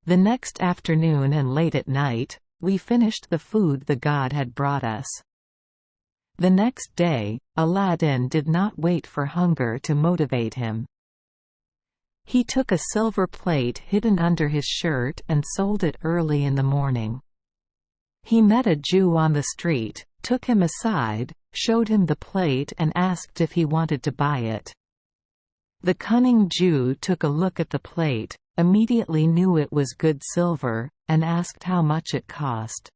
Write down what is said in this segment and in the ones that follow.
The next afternoon and late at night, we finished the food the god had brought us. The next day, Aladdin did not wait for hunger to motivate him. He took a silver plate hidden under his shirt and sold it early in the morning. He met a Jew on the street, took him aside, showed him the plate and asked if he wanted to buy it. The cunning Jew took a look at the plate, immediately knew it was good silver, and asked how much it cost.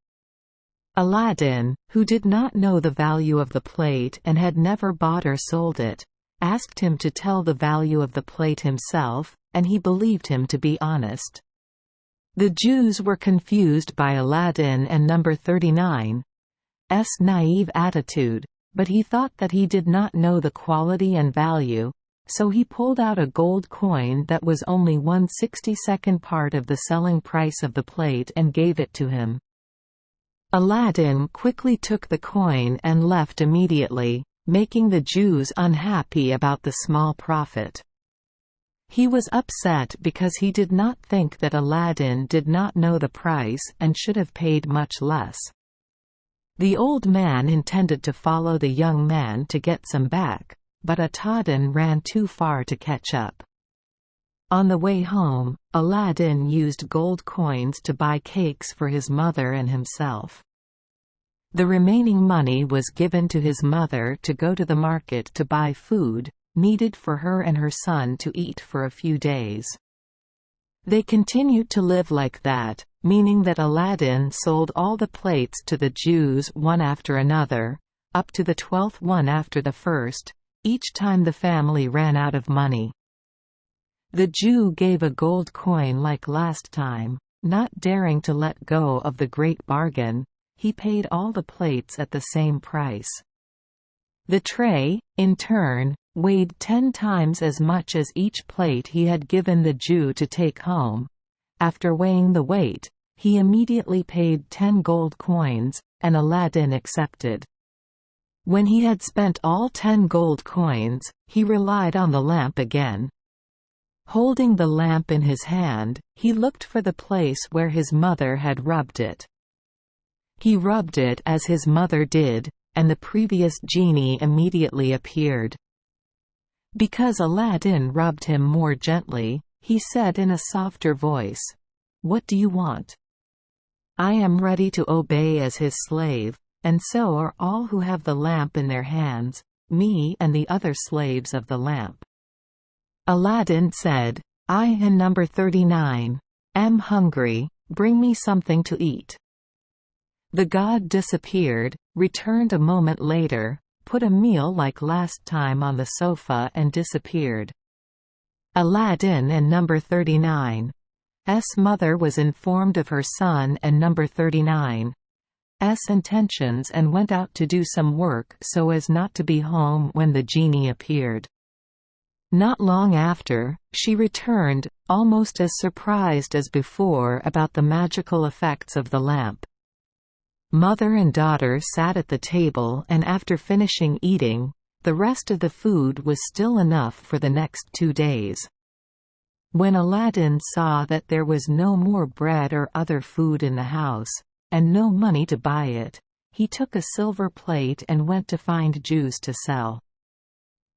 Aladdin, who did not know the value of the plate and had never bought or sold it, asked him to tell the value of the plate himself, and he believed him to be honest. The Jews were confused by Aladdin and number 39's naive attitude, but he thought that he did not know the quality and value, so he pulled out a gold coin that was only 1/62nd part of the selling price of the plate and gave it to him. Aladdin quickly took the coin and left immediately, making the Jews unhappy about the small profit. He was upset because he did not think that Aladdin did not know the price and should have paid much less. The old man intended to follow the young man to get some back, but Aladdin ran too far to catch up. On the way home, Aladdin used gold coins to buy cakes for his mother and himself. The remaining money was given to his mother to go to the market to buy food, needed for her and her son to eat for a few days. They continued to live like that, meaning that Aladdin sold all the plates to the Jews one after another, up to the 12th one after the first, each time the family ran out of money. The Jew gave a gold coin like last time, not daring to let go of the great bargain. He paid all the plates at the same price. The tray, in turn, weighed 10 times as much as each plate he had given the Jew to take home. After weighing the weight, he immediately paid 10 gold coins, and Aladdin accepted. When he had spent all 10 gold coins, he relied on the lamp again. Holding the lamp in his hand, he looked for the place where his mother had rubbed it. He rubbed it as his mother did, and the previous genie immediately appeared. Because Aladdin rubbed him more gently, he said in a softer voice, "What do you want?" "I am ready to obey as his slave, and so are all who have the lamp in their hands, me and the other slaves of the lamp." Aladdin said, "I and number 39 am hungry, bring me something to eat." The god disappeared, returned a moment later, put a meal like last time on the sofa and disappeared. Aladdin and number 39's mother was informed of her son and number 39's intentions and went out to do some work so as not to be home when the genie appeared. Not long after, she returned, almost as surprised as before about the magical effects of the lamp. Mother and daughter sat at the table and after finishing eating, the rest of the food was still enough for the next 2 days. When Aladdin saw that there was no more bread or other food in the house, and no money to buy it, he took a silver plate and went to find Jews to sell.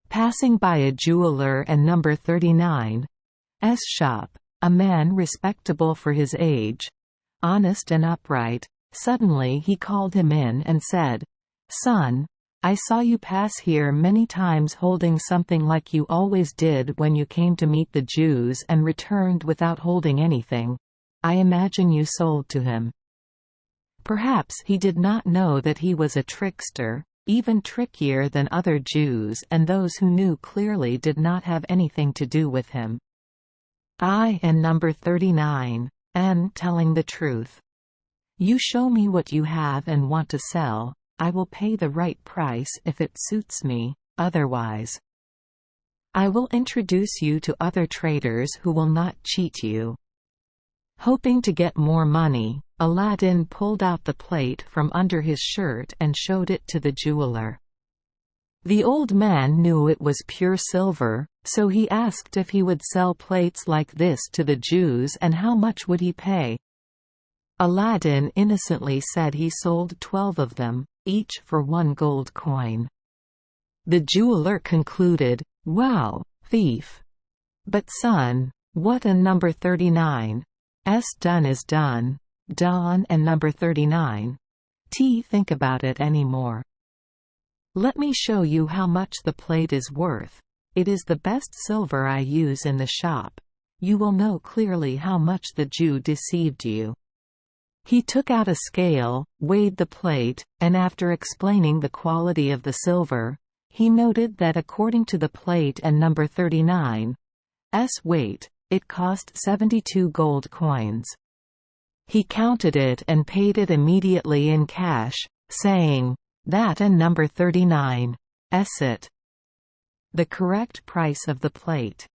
Passing by a jeweler and number 39's shop, a man respectable for his age, honest and upright, suddenly he called him in and said, "Son, I saw you pass here many times holding something like you always did when you came to meet the Jews and returned without holding anything. I imagine you sold to him." Perhaps he did not know that he was a trickster, even trickier than other Jews, and those who knew clearly did not have anything to do with him. I and number 39 am telling the truth. You show me what you have and want to sell, I will pay the right price if it suits me, otherwise I will introduce you to other traders who will not cheat you. Hoping to get more money, Aladdin pulled out the plate from under his shirt and showed it to the jeweler. The old man knew it was pure silver, so he asked if he would sell plates like this to the Jews and how much would he pay. Aladdin innocently said he sold 12 of them, each for 1 gold coin. The jeweler concluded, "Wow, thief! But son, what a number 39's done is done. Don and number 39 think about it anymore. Let me show you how much the plate is worth. It is the best silver I use in the shop. You will know clearly how much the Jew deceived you." He took out a scale, weighed the plate, and after explaining the quality of the silver, he noted that according to the plate and number 39's weight, it cost 72 gold coins. He counted it and paid it immediately in cash, saying, "That and number 39's it. The correct price of the plate.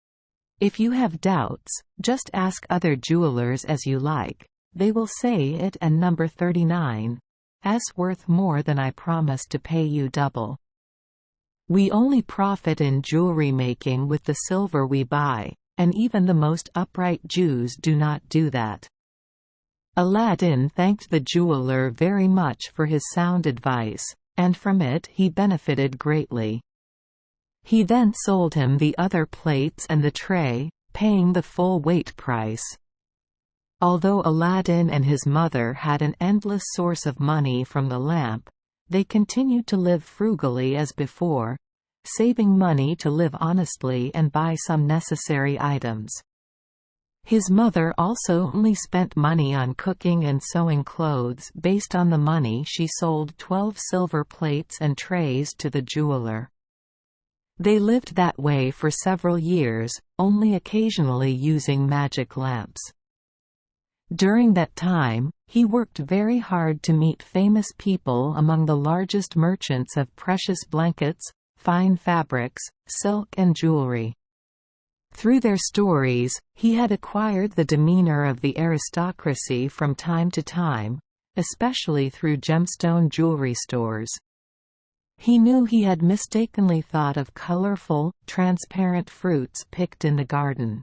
If you have doubts, just ask other jewelers as you like. They will say it and number 39's worth more than I promised to pay you double. We only profit in jewelry making with the silver we buy, and even the most upright Jews do not do that." Aladdin thanked the jeweler very much for his sound advice, and from it he benefited greatly. He then sold him the other plates and the tray, paying the full weight price. Although Aladdin and his mother had an endless source of money from the lamp, they continued to live frugally as before, saving money to live honestly and buy some necessary items. His mother also only spent money on cooking and sewing clothes. Based on the money she sold 12 silver plates and trays to the jeweler. They lived that way for several years, only occasionally using magic lamps. During that time, he worked very hard to meet famous people among the largest merchants of precious blankets, fine fabrics, silk and jewelry. Through their stories, he had acquired the demeanor of the aristocracy from time to time, especially through gemstone jewelry stores. He knew he had mistakenly thought of colorful, transparent fruits picked in the garden.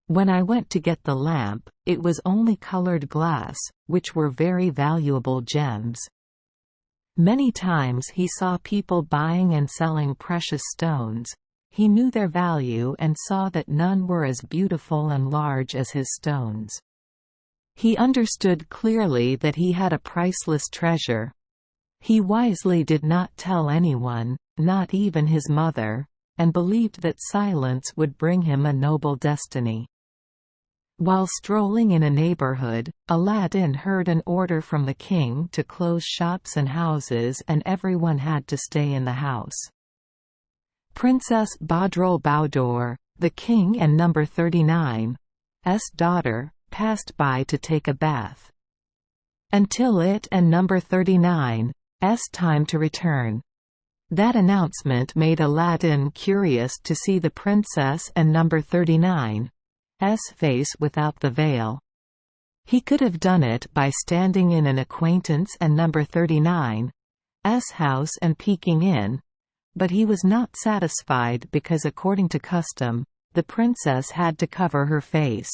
When I went to get the lamp, it was only colored glass, which were very valuable gems. Many times he saw people buying and selling precious stones. He knew their value and saw that none were as beautiful and large as his stones. He understood clearly that he had a priceless treasure. He wisely did not tell anyone, not even his mother, and believed that silence would bring him a noble destiny. While strolling in a neighborhood, Aladdin heard an order from the king to close shops and houses, and everyone had to stay in the house. Princess Badrul Baudour, the king and number 39's daughter, passed by to take a bath. Until it and number 39's time to return. That announcement made Aladdin curious to see the princess and number 39's face without the veil. He could have done it by standing in an acquaintance and number 39's house and peeking in, but he was not satisfied because according to custom, the princess had to cover her face.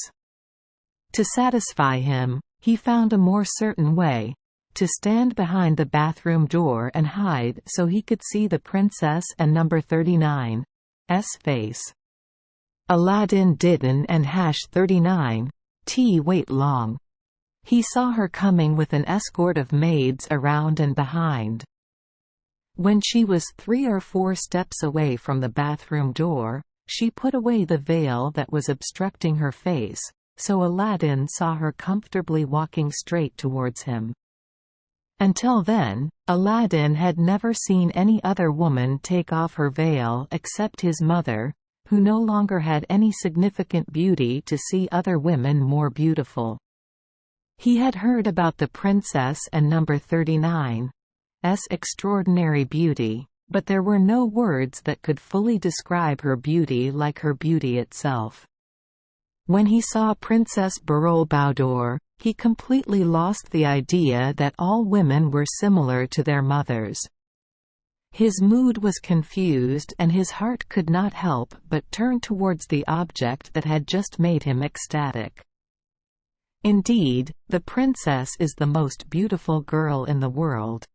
To satisfy him, he found a more certain way: to stand behind the bathroom door and hide so he could see the princess and number 39's face. Aladdin didn't and #39 wait long. He saw her coming with an escort of maids around and behind. When she was 3 or 4 steps away from the bathroom door, she put away the veil that was obstructing her face, so Aladdin saw her comfortably walking straight towards him. Until then, Aladdin had never seen any other woman take off her veil except his mother, who no longer had any significant beauty to see other women more beautiful. He had heard about the princess and number 39's extraordinary beauty, but there were no words that could fully describe her beauty like her beauty itself. When he saw Princess Badrul Baudour, he completely lost the idea that all women were similar to their mothers. His mood was confused and his heart could not help but turn towards the object that had just made him ecstatic. Indeed, the princess is the most beautiful girl in the world.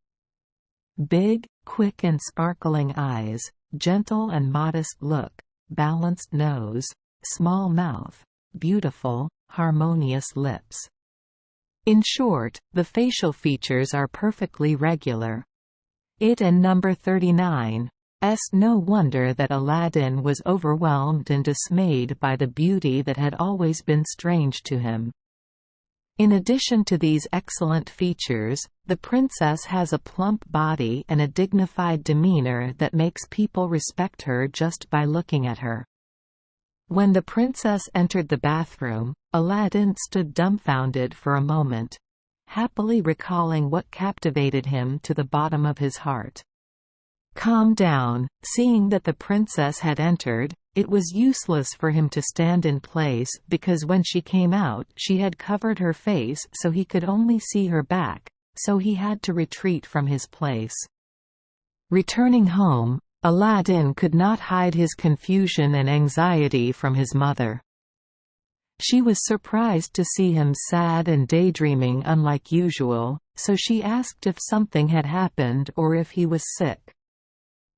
Big, quick and sparkling eyes, gentle and modest look, balanced nose, small mouth, beautiful, harmonious lips. In short, the facial features are perfectly regular. It and number 39. No wonder that Aladdin was overwhelmed and dismayed by the beauty that had always been strange to him. In addition to these excellent features, the princess has a plump body and a dignified demeanor that makes people respect her just by looking at her. When the princess entered the bathroom, Aladdin stood dumbfounded for a moment, happily recalling what captivated him to the bottom of his heart. Calm down, seeing that the princess had entered, it was useless for him to stand in place because when she came out she had covered her face so he could only see her back, so he had to retreat from his place. Returning home, Aladdin could not hide his confusion and anxiety from his mother. She was surprised to see him sad and daydreaming unlike usual, so she asked if something had happened or if he was sick.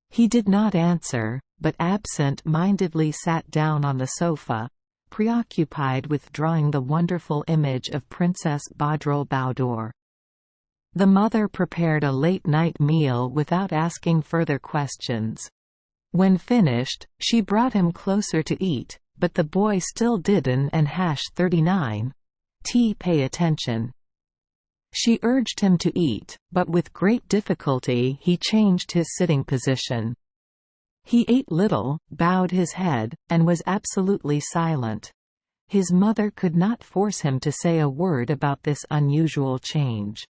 He did not answer, but absent-mindedly sat down on the sofa, preoccupied with drawing the wonderful image of Princess Badroulbadour. The mother prepared a late-night meal without asking further questions. When finished, she brought him closer to eat, but the boy still didn't and #39. Pay attention. She urged him to eat, but with great difficulty he changed his sitting position. He ate little, bowed his head, and was absolutely silent. His mother could not force him to say a word about this unusual change.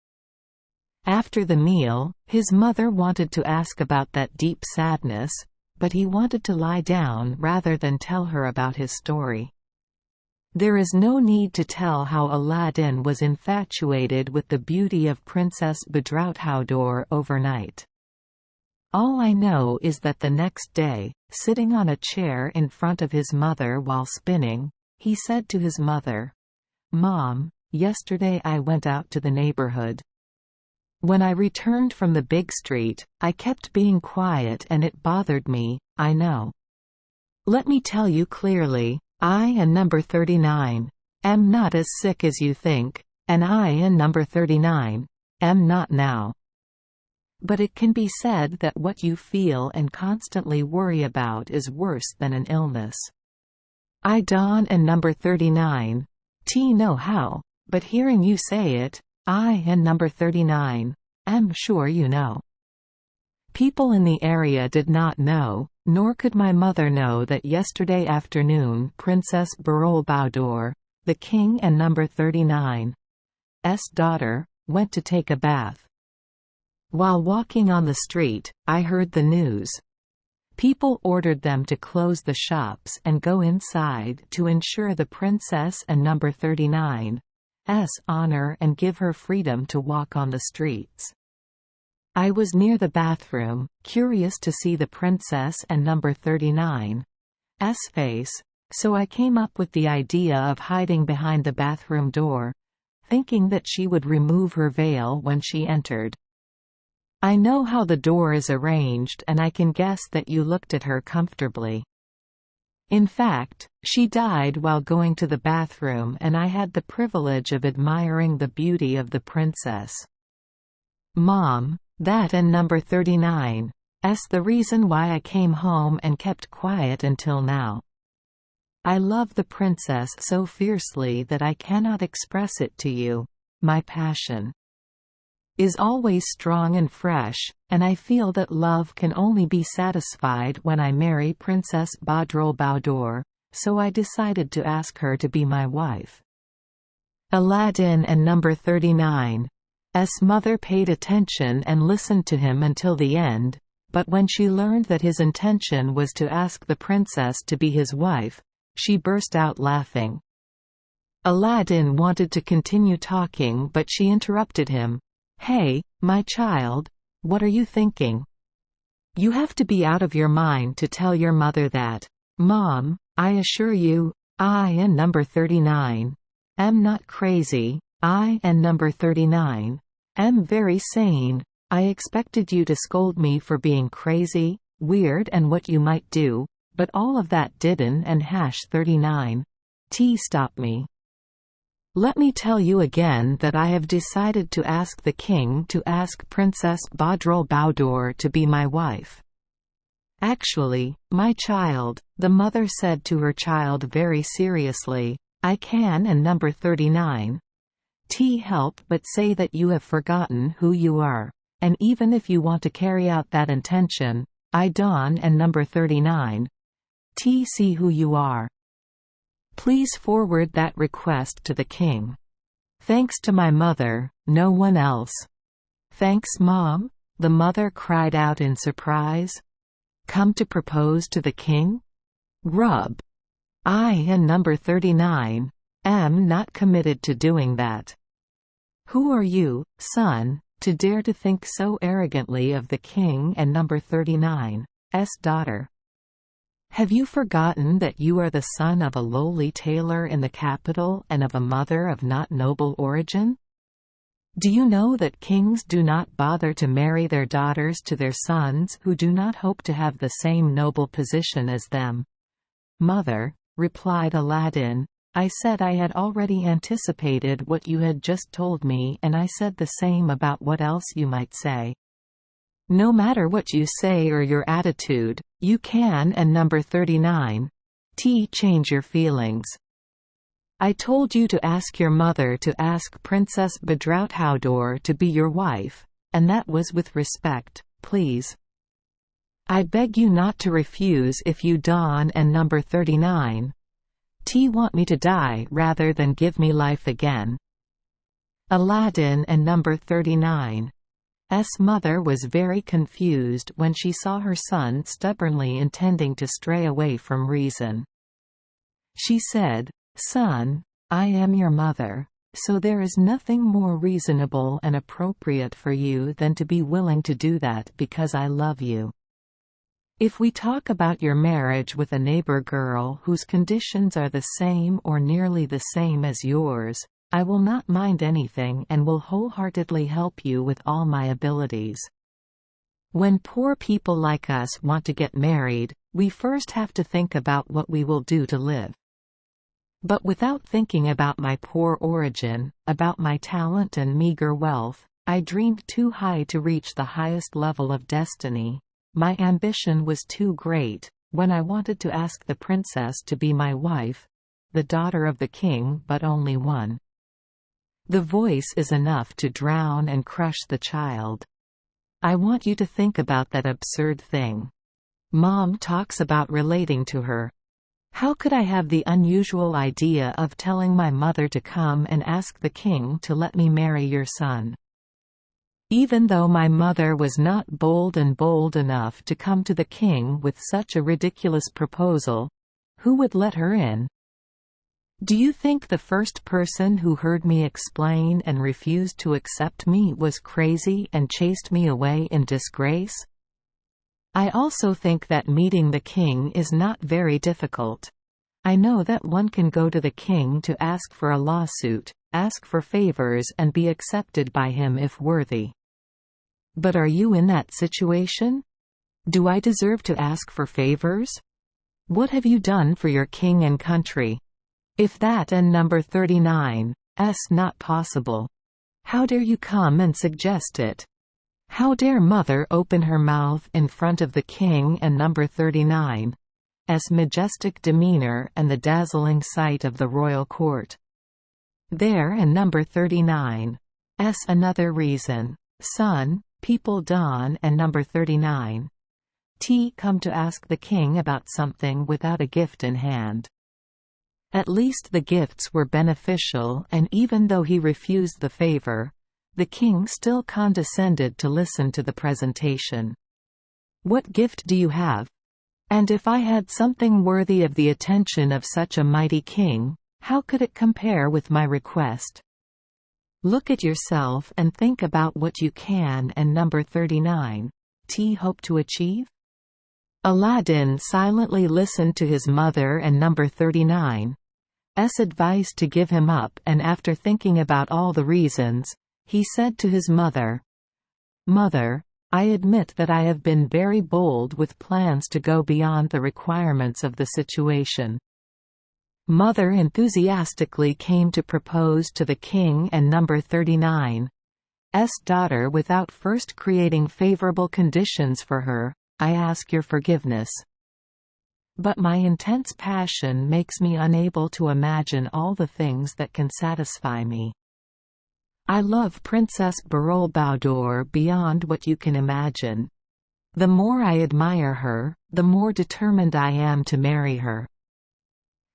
After the meal, his mother wanted to ask about that deep sadness, but he wanted to lie down rather than tell her about his story. There is no need to tell how Aladdin was infatuated with the beauty of Princess Badroulbadour overnight. All I know is that the next day, sitting on a chair in front of his mother while spinning, he said to his mother, "Mom, yesterday I went out to the neighborhood. When I returned from the big street, I kept being quiet and it bothered me, I know. Let me tell you clearly, I and number 39 am not as sick as you think, and I and number 39 am not now. But it can be said that what you feel and constantly worry about is worse than an illness. I don't and number 39 know how, but hearing you say it, I and number 39 am sure you know." People in the area did not know, nor could my mother know that yesterday afternoon Princess Badroulbadour, the king and number 39's daughter, went to take a bath. While walking on the street, I heard the news. People ordered them to close the shops and go inside to ensure the princess and number 39's honor and give her freedom to walk on the streets. I was near the bathroom, curious to see the princess and number 39's face, so I came up with the idea of hiding behind the bathroom door, thinking that she would remove her veil when she entered. I know how the door is arranged and I can guess that you looked at her comfortably. In fact, she died while going to the bathroom and I had the privilege of admiring the beauty of the princess. Mom, that and number 39's the reason why I came home and kept quiet until now. I love the princess so fiercely that I cannot express it to you. My passion is always strong and fresh, and I feel that love can only be satisfied when I marry Princess Badroulbadour, so I decided to ask her to be my wife. Aladdin and number 39's mother paid attention and listened to him until the end, but when she learned that his intention was to ask the princess to be his wife, she burst out laughing. Aladdin wanted to continue talking but she interrupted him. "Hey, my child, what are you thinking?" You have to be out of your mind to tell your mother that. Mom, I assure you, I and number 39 am not crazy. I and number 39 am very sane. I expected you to scold me for being crazy, weird and what you might do, but all of that didn't and #39. Stop me. Let me tell you again that I have decided to ask the king to ask Princess Badrul Baudur to be my wife. Actually, my child, the mother said to her child very seriously, I can and number 39 help but say that you have forgotten who you are. And even if you want to carry out that intention, I don and number 39 see who you are. Please forward that request to the king. Thanks to my mother, no one else. Thanks, Mom, the mother cried out in surprise. Come to propose to the king? Rub. I and number 39 am not committed to doing that. Who are you, son, to dare to think so arrogantly of the king and number 39's daughter? Have you forgotten that you are the son of a lowly tailor in the capital and of a mother of not noble origin? Do you know that kings do not bother to marry their daughters to their sons who do not hope to have the same noble position as them? Mother, replied Aladdin, I said I had already anticipated what you had just told me, and I said the same about what else you might say. No matter what you say or your attitude, you can and number 39 change your feelings. I told you to ask your mother to ask Princess Badrul Baudur to be your wife, and that was with respect, please. I beg you not to refuse if you don and number 39 want me to die rather than give me life again. Aladdin and number 39's mother was very confused when she saw her son stubbornly intending to stray away from reason. She said, Son, I am your mother, so there is nothing more reasonable and appropriate for you than to be willing to do that because I love you. If we talk about your marriage with a neighbor girl whose conditions are the same or nearly the same as yours, I will not mind anything and will wholeheartedly help you with all my abilities. When poor people like us want to get married, we first have to think about what we will do to live. But without thinking about my poor origin, about my talent and meager wealth, I dreamed too high to reach the highest level of destiny. My ambition was too great, when I wanted to ask the princess to be my wife, the daughter of the king but only one. The voice is enough to drown and crush the child. I want you to think about that absurd thing. Mom talks about relating to her. How could I have the unusual idea of telling my mother to come and ask the king to let me marry your son? Even though my mother was not bold enough to come to the king with such a ridiculous proposal, who would let her in? Do you think the first person who heard me explain and refused to accept me was crazy and chased me away in disgrace? I also think that meeting the king is not very difficult. I know that one can go to the king to ask for a lawsuit, ask for favors and be accepted by him if worthy. But are you in that situation? Do I deserve to ask for favors? What have you done for your king and country? If that and number 39's not possible, how dare you come and suggest it? How dare mother open her mouth in front of the king and number 39's majestic demeanor and the dazzling sight of the royal court? There and number 39's another reason. Son, people don and number 39's come to ask the king about something without a gift in hand. At least the gifts were beneficial, and even though he refused the favor, the king still condescended to listen to the presentation. What gift do you have? And if I had something worthy of the attention of such a mighty king, how could it compare with my request? Look at yourself and think about what you can and number 39's T hope to achieve? Aladdin silently listened to his mother and number 39's advice to give him up, and after thinking about all the reasons, he said to his mother, "Mother, I admit that I have been very bold with plans to go beyond the requirements of the situation." Mother enthusiastically came to propose to the king and number 39's daughter without first creating favorable conditions for her. "I ask your forgiveness. But my intense passion makes me unable to imagine all the things that can satisfy me. I love Princess Baroulbadour beyond what you can imagine. The more I admire her, the more determined I am to marry her.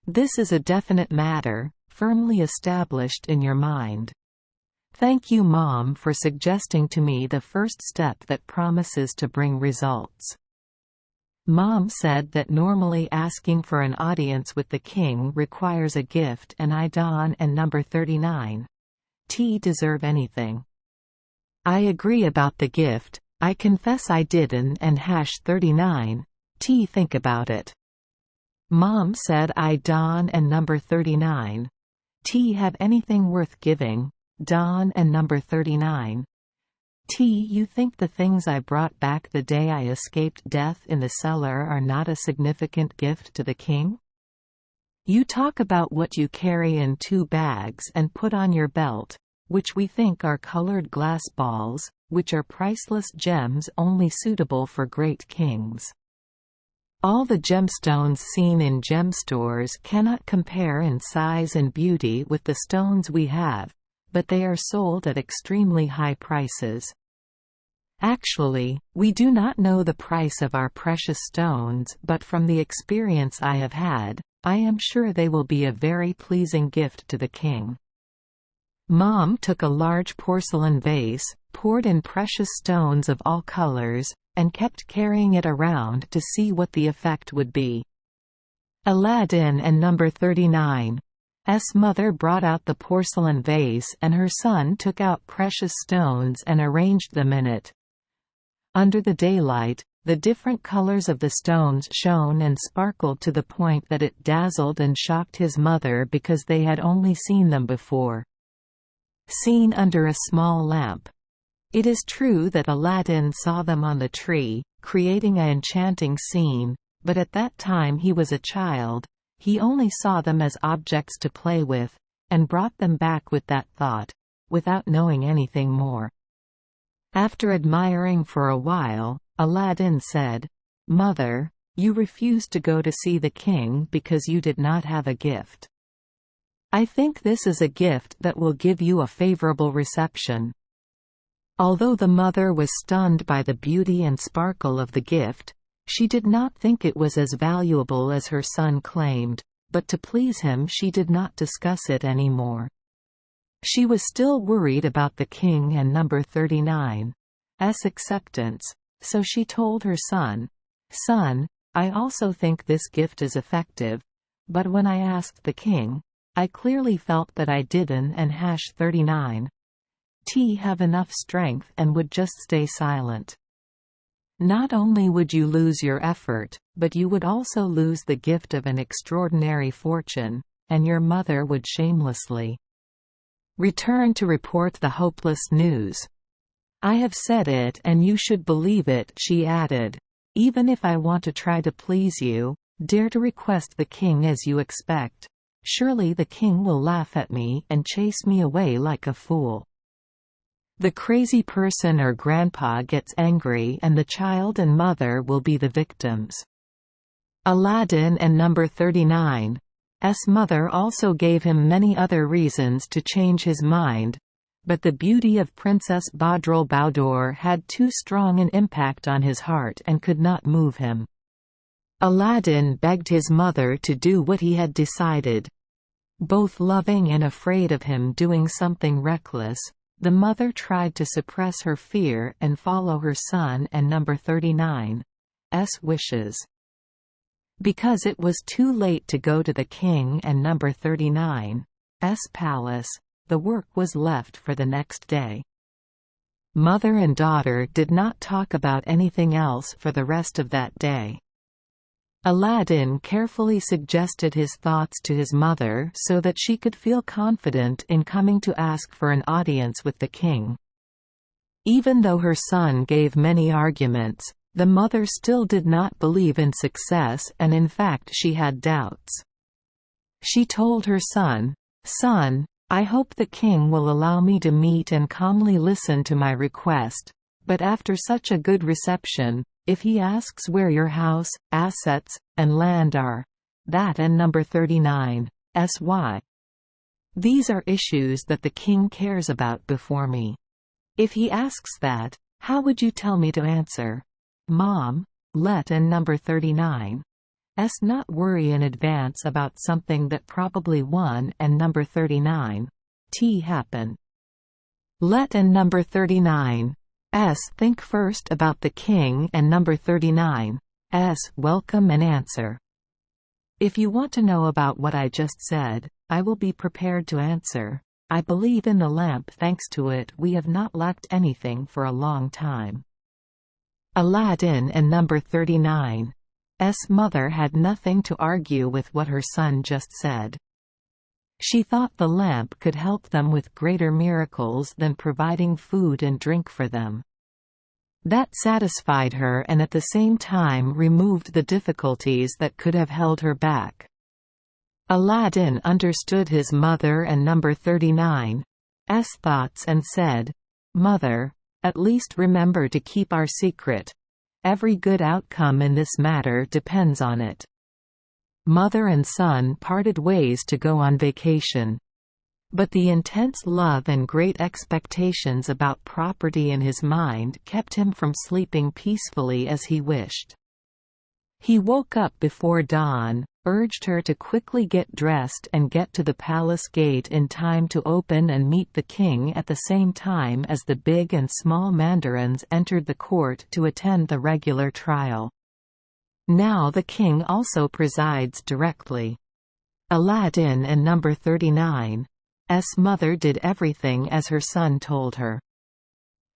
This is a definite matter, firmly established in your mind. Thank you, Mom, for suggesting to me the first step that promises to bring results." Mom said that normally asking for an audience with the king requires a gift, and I, Don, and number 39's deserve anything. "I agree about the gift. I confess I didn't, and #39's think about it." Mom said I, Don, and number 39's have anything worth giving. Don and number 39's you think the things I brought back the day I escaped death in the cellar are not a significant gift to the king? You talk about what you carry in 2 bags and put on your belt, which we think are colored glass balls, which are priceless gems only suitable for great kings. All the gemstones seen in gem stores cannot compare in size and beauty with the stones we have, but they are sold at extremely high prices. Actually, we do not know the price of our precious stones, but from the experience I have had, I am sure they will be a very pleasing gift to the king." Mom took a large porcelain vase, poured in precious stones of all colors, and kept carrying it around to see what the effect would be. Aladdin and number 39's mother brought out the porcelain vase, and her son took out precious stones and arranged them in it. Under the daylight, the different colors of the stones shone and sparkled to the point that it dazzled and shocked his mother because they had only seen them before. Seen under a small lamp. It is true that Aladdin saw them on the tree, creating an enchanting scene, but at that time he was a child. He only saw them as objects to play with, and brought them back with that thought, without knowing anything more. After admiring for a while, Aladdin said, "Mother, you refused to go to see the king because you did not have a gift. I think this is a gift that will give you a favorable reception." Although the mother was stunned by the beauty and sparkle of the gift, she did not think it was as valuable as her son claimed, but to please him she did not discuss it anymore. She was still worried about the king and number 39's acceptance, so she told her son, "Son, I also think this gift is effective, but when I asked the king, I clearly felt that I didn't and #39's have enough strength and would just stay silent. Not only would you lose your effort, but you would also lose the gift of an extraordinary fortune, and your mother would shamelessly return to report the hopeless news. I have said it and you should believe it," she added. "Even if I want to try to please you, dare to request the king as you expect. Surely the king will laugh at me and chase me away like a fool. The crazy person or grandpa gets angry and the child and mother will be the victims." Aladdin and number 39's mother also gave him many other reasons to change his mind, but the beauty of Princess Baroulbadour had too strong an impact on his heart and could not move him. Aladdin begged his mother to do what he had decided. Both loving and afraid of him doing something reckless, the mother tried to suppress her fear and follow her son and number 39's wishes. Because it was too late to go to the king and number 39's palace, the work was left for the next day. Mother and daughter did not talk about anything else for the rest of that day. Aladdin carefully suggested his thoughts to his mother so that she could feel confident in coming to ask for an audience with the king. Even though her son gave many arguments, the mother still did not believe in success, and in fact she had doubts. She told her son, "Son, I hope the king will allow me to meet and calmly listen to my request, but after such a good reception, if he asks where your house, assets, and land are, that and number 39, why? These are issues that the king cares about before me. If he asks that, how would you tell me to answer? Mom, let and number 39 not worry in advance about something that probably 1 and number 39 happen. Let and number 39 think first about the king and number 39 welcome and answer. If you want to know about what I just said, I will be prepared to answer. I believe in the lamp. Thanks to it we have not lacked anything for a long time." Aladdin and number 39 mother had nothing to argue with what her son just said. She thought the lamp could help them with greater miracles than providing food and drink for them. That satisfied her and at the same time removed the difficulties that could have held her back. Aladdin understood his mother and number 39's thoughts and said, "Mother, at least remember to keep our secret. Every good outcome in this matter depends on it." Mother and son parted ways to go on vacation. But the intense love and great expectations about property in his mind kept him from sleeping peacefully as he wished. He woke up before dawn, urged her to quickly get dressed and get to the palace gate in time to open and meet the king at the same time as the big and small mandarins entered the court to attend the regular trial. Now the king also presides directly. Aladdin and number 39's mother did everything as her son told her.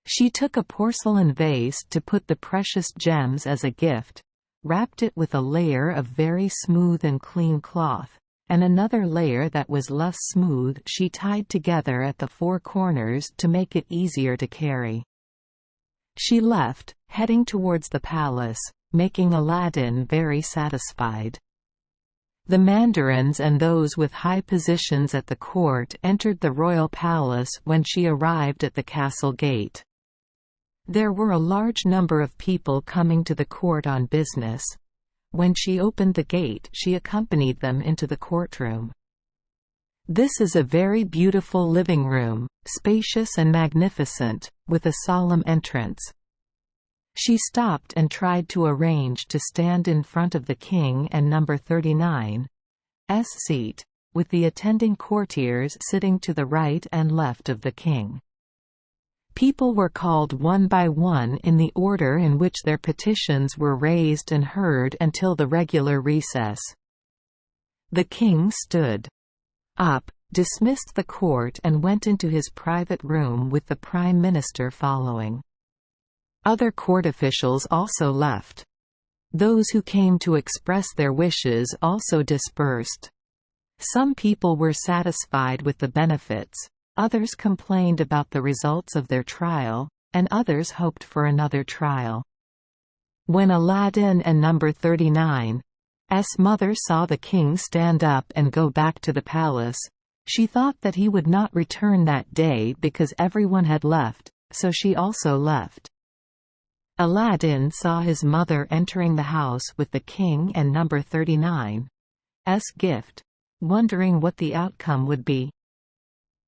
She took a porcelain vase to put the precious gems as a gift, wrapped it with a layer of very smooth and clean cloth, and another layer that was less smooth she tied together at the 4 corners to make it easier to carry. She left, heading towards the palace, making Aladdin very satisfied. The mandarins and those with high positions at the court entered the royal palace when she arrived at the castle gate. There were a large number of people coming to the court on business. When she opened the gate, she accompanied them into the courtroom. This is a very beautiful living room, spacious and magnificent, with a solemn entrance. She stopped and tried to arrange to stand in front of the king and number 39's seat, with the attending courtiers sitting to the right and left of the king. People were called one by one in the order in which their petitions were raised and heard until the regular recess. The king stood up, dismissed the court and went into his private room with the prime minister following. Other court officials also left. Those who came to express their wishes also dispersed. Some people were satisfied with the benefits. Others complained about the results of their trial, and others hoped for another trial. When Aladdin and number 39's mother saw the king stand up and go back to the palace, she thought that he would not return that day because everyone had left, so she also left. Aladdin saw his mother entering the house with the king and number 39's gift, wondering what the outcome would be.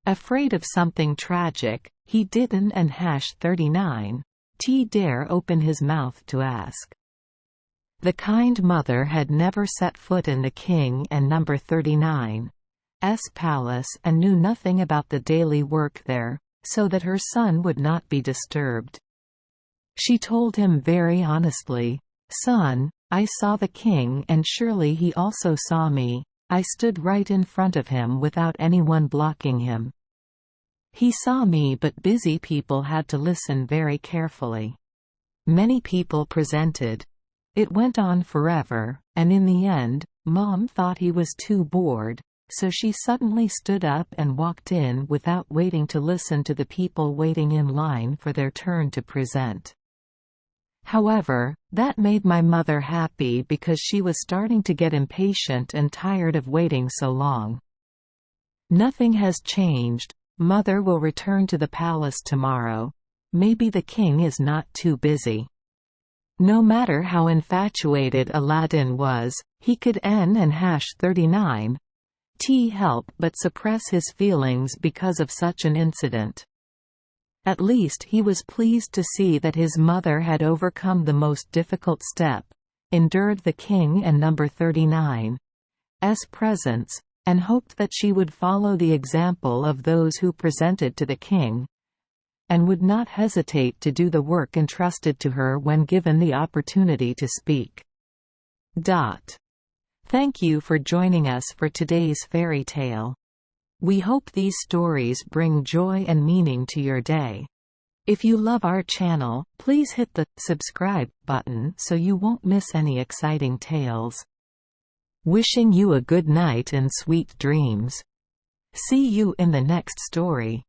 Afraid of something tragic, he didn't and #39 dare open his mouth to ask. The kind mother had never set foot in the king and number 39's palace and knew nothing about the daily work there, so that her son would not be disturbed. She told him very honestly, "Son, I saw the king and surely he also saw me. I stood right in front of him without anyone blocking him. He saw me, but busy people had to listen very carefully. Many people presented. It went on forever, and in the end, Mom thought he was too bored, so she suddenly stood up and walked in without waiting to listen to the people waiting in line for their turn to present. However, that made my mother happy because she was starting to get impatient and tired of waiting so long. Nothing has changed. Mother will return to the palace tomorrow. Maybe the king is not too busy. No matter how infatuated Aladdin was, he could n#39 help but suppress his feelings because of such an incident. At least he was pleased to see that his mother had overcome the most difficult step, endured the king and number 39's presence, and hoped that she would follow the example of those who presented to the king, and would not hesitate to do the work entrusted to her when given the opportunity to speak. Thank you for joining us for today's fairy tale. We hope these stories bring joy and meaning to your day. If you love our channel, please hit the subscribe button so you won't miss any exciting tales. Wishing you a good night and sweet dreams. See you in the next story.